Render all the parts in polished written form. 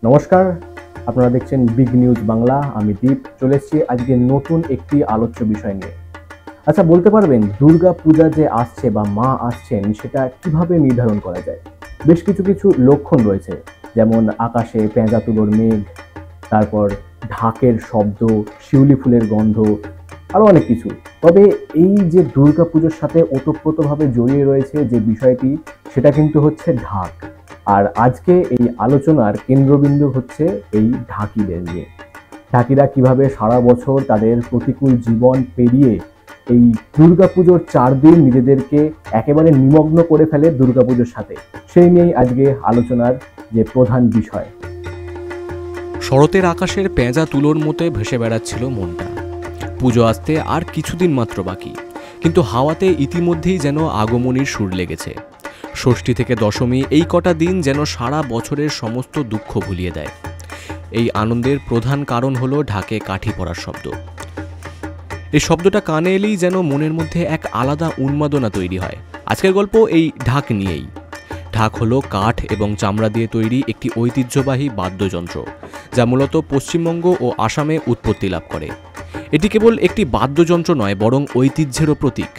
নমস্কার, আপনারা দেখছেন বিগ নিউজ বাংলা। আমি দীপ চলে এসেছি আজকে নতুন একটি আলোচ্য বিষয় নিয়ে। আচ্ছা, বলতে পারবেন দুর্গা পূজা যে আসছে বা মা আসছেন সেটা কিভাবে নির্ধারণ করা যায়? বেশ কিছু কিছু লক্ষণ রয়েছে, যেমন আকাশে পেঁজা তুলোর মেঘ, তারপর ঢাকের শব্দ, শিউলি ফুলের গন্ধ, আরও অনেক কিছু। তবে এই যে দুর্গা পুজোর সাথে ওতপ্রোতভাবে জড়িয়ে রয়েছে যে বিষয়টি, সেটা কিন্তু হচ্ছে ঢাক। আর আজকে এই আলোচনার কেন্দ্রবিন্দু হচ্ছে এই ঢাকিদের নিয়ে। ঢাকিরা কিভাবে সারা বছর তাদের প্রতিকূল জীবন পেরিয়ে এই দুর্গাপুজোর 4 দিন নিজেদেরকে একেবারে নিমগ্ন করে ফেলে দুর্গাপুজোর সাথে, সেই নিয়েই আজকে আলোচনার যে প্রধান বিষয়। শরতের আকাশের পেঁজা তুলোর মতো ভেসে বেড়াচ্ছিল মনটা। পুজো আসতে আর কিছুদিন মাত্র বাকি, কিন্তু হাওয়াতে ইতিমধ্যেই যেন আগমনীর সুর লেগেছে। ষষ্ঠী থেকে দশমী এই কটা দিন যেন সারা বছরের সমস্ত দুঃখ ভুলিয়ে দেয়। এই আনন্দের প্রধান কারণ হলো ঢাকে কাঠি পড়ার শব্দ। এই শব্দটা কানে এলেই যেন মনের মধ্যে এক আলাদা উন্মাদনা তৈরি হয়। আজকের গল্প এই ঢাক নিয়েই। ঢাক হলো কাঠ এবং চামড়া দিয়ে তৈরি একটি ঐতিহ্যবাহী বাদ্যযন্ত্র, যা মূলত পশ্চিমবঙ্গ ও আসামে উৎপত্তি লাভ করে। এটি কেবল একটি বাদ্যযন্ত্র নয়, বরং ঐতিহ্যেরও প্রতীক।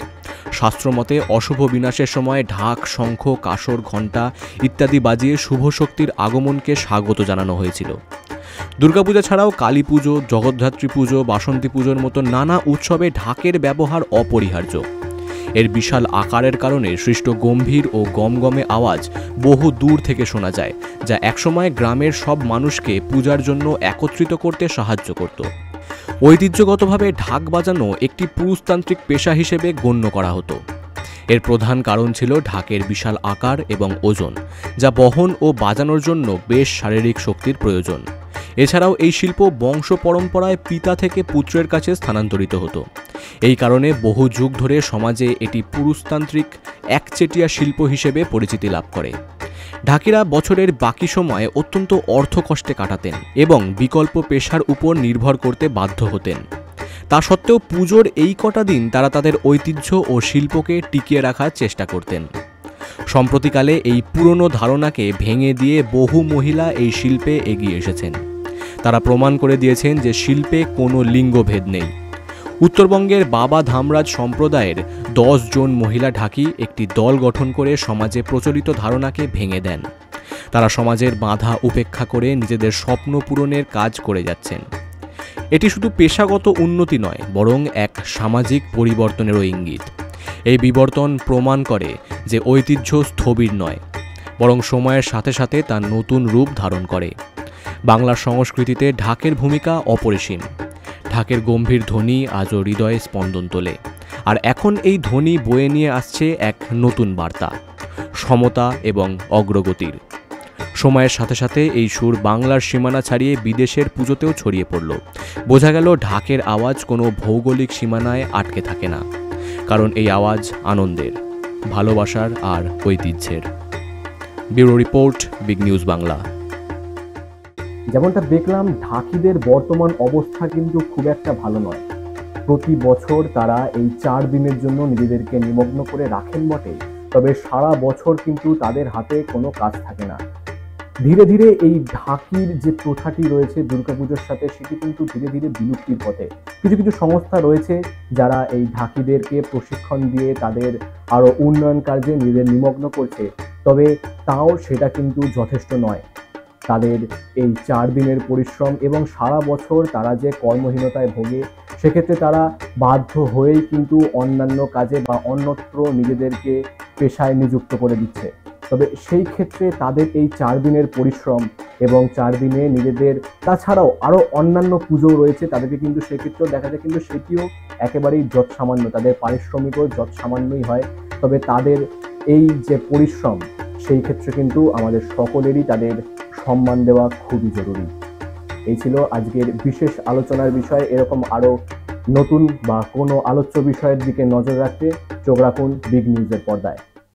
শাস্ত্রমতে অশুভ বিনাশের সময় ঢাক, শঙ্খ, কাসর, ঘণ্টা ইত্যাদি বাজিয়ে শুভ শক্তির আগমনকে স্বাগত জানানো হয়েছিল। দুর্গাপূজা ছাড়াও কালী পুজো, জগদ্ধাত্রী পুজো, বাসন্তী পুজোর মতো নানা উৎসবে ঢাকের ব্যবহার অপরিহার্য। এর বিশাল আকারের কারণে সৃষ্ট গম্ভীর ও গমগমে আওয়াজ বহু দূর থেকে শোনা যায়, যা একসময় গ্রামের সব মানুষকে পূজার জন্য একত্রিত করতে সাহায্য করত। ঐতিহ্যগতভাবে ঢাক বাজানো একটি পুরুষতান্ত্রিক পেশা হিসেবে গণ্য করা হতো। এর প্রধান কারণ ছিল ঢাকের বিশাল আকার এবং ওজন, যা বহন ও বাজানোর জন্য বেশ শারীরিক শক্তির প্রয়োজন। এছাড়াও এই শিল্প বংশ পরম্পরায় পিতা থেকে পুত্রের কাছে স্থানান্তরিত হতো। এই কারণে বহু যুগ ধরে সমাজে এটি পুরুষতান্ত্রিক একচেটিয়া শিল্প হিসেবে পরিচিতি লাভ করে। ঢাকিরা বছরের বাকি সময় অত্যন্ত অর্থকষ্টে কাটাতেন এবং বিকল্প পেশার উপর নির্ভর করতে বাধ্য হতেন। তা সত্ত্বেও পুজোর এই কটা দিন তারা তাদের ঐতিহ্য ও শিল্পকে টিকিয়ে রাখার চেষ্টা করতেন। সম্প্রতিকালে এই পুরনো ধারণাকে ভেঙে দিয়ে বহু মহিলা এই শিল্পে এগিয়ে এসেছেন। তারা প্রমাণ করে দিয়েছেন যে শিল্পে কোনো লিঙ্গভেদ নেই। উত্তরবঙ্গের বাবা ধামরাজ সম্প্রদায়ের 10 জন মহিলা ঢাকি একটি দল গঠন করে সমাজে প্রচলিত ধারণাকে ভেঙে দেন। তারা সমাজের বাধা উপেক্ষা করে নিজেদের স্বপ্ন পূরণের কাজ করে যাচ্ছেন। এটি শুধু পেশাগত উন্নতি নয়, বরং এক সামাজিক পরিবর্তনেরও ইঙ্গিত। এই বিবর্তন প্রমাণ করে যে ঐতিহ্য স্থবির নয়, বরং সময়ের সাথে সাথে তা নতুন রূপ ধারণ করে। বাংলার সংস্কৃতিতে ঢাকের ভূমিকা অপরিসীম। ঢাকের গম্ভীর ধ্বনি আজও হৃদয়ে স্পন্দন তোলে। আর এখন এই ধ্বনি বয়ে নিয়ে আসছে এক নতুন বার্তা, সমতা এবং অগ্রগতির। সময়ের সাথে সাথে এই সুর বাংলার সীমানা ছাড়িয়ে বিদেশের পুজোতেও ছড়িয়ে পড়ল। বোঝা গেল ঢাকের আওয়াজ কোনো ভৌগোলিক সীমানায় আটকে থাকে না, কারণ এই আওয়াজ আনন্দের, ভালোবাসার আর ঐতিহ্যের। Bureau report, big news Bangla. যেমনটা দেখলাম, ঢাকিদের বর্তমান অবস্থা কিন্তু খুব একটা ভালো নয়। প্রতি বছর তারা এই 4 দিনের জন্য নিজেদেরকে নিমগ্ন করে রাখেন বটে, তবে সারা বছর কিন্তু তাদের হাতে কোনো কাজ থাকে না। ধীরে ধীরে এই ঢাকির যে প্রথাটি রয়েছে দুর্গাপুজোর সাথে, সেটি কিন্তু ধীরে ধীরে বিলুপ্তির পথে। কিছু কিছু সংস্থা রয়েছে যারা এই ঢাকিদেরকে প্রশিক্ষণ দিয়ে তাদের আরও উন্নয়ন কার্যে নিজেদের নিমগ্ন করছে, তবে তাও সেটা কিন্তু যথেষ্ট নয়। তাদের এই 4 দিনের পরিশ্রম এবং সারা বছর তারা যে কর্মহীনতায় ভোগে, সেক্ষেত্রে তারা বাধ্য হয়েই কিন্তু অন্যান্য কাজে বা অন্যত্র নিজেদেরকে পেশায় নিযুক্ত করে দিচ্ছে। তবে সেই ক্ষেত্রে তাদের এই 4 দিনের পরিশ্রম এবং 4 দিনে নিজেদের, তাছাড়াও আরও অন্যান্য পুজো রয়েছে, তাদেরকে কিন্তু সেক্ষেত্রেও দেখা যায় কিন্তু সেটিও একেবারেই যৎসামান্য, তাদের পারিশ্রমিকও যৎসামান্যই হয়। তবে তাদের এই যে পরিশ্রম, সেই ক্ষেত্রে কিন্তু আমাদের সকলেরই তাদের সম্মান দেওয়া খুবই জরুরি। এই ছিল আজকের বিশেষ আলোচনার বিষয়। এরকম আরও নতুন বা কোনো আলোচ্য বিষয়ের দিকে নজর রাখতে চোখ রাখুন বিগ নিউজের পর্দায়।